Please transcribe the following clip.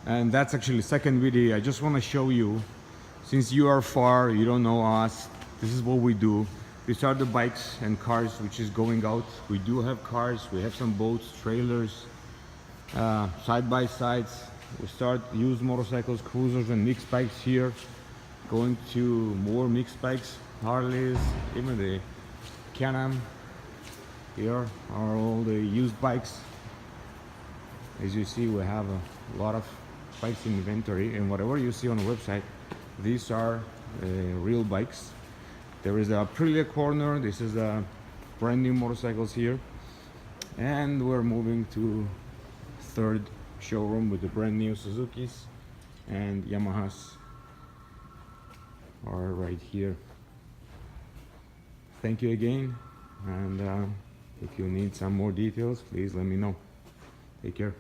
And that's actually the second video. I just want to show you, since you are far, you don't know us, this is what we do. These are the bikes and cars which is going out. We do have cars, we have some boats, trailers, side by sides. We start used motorcycles, cruisers and mixed bikes here, going to more mixed bikes, Harleys, even the Can-Am. Here are all the used bikes. As you see, we have a lot of bikes in inventory, and whatever you see on the website, these are real bikes. There is the Aprilia corner. This is the brand new motorcycles here, and we're moving to third showroom with the brand new Suzuki's and Yamahas are right here. Thank you again, and if you need some more details, please let me know. Take care.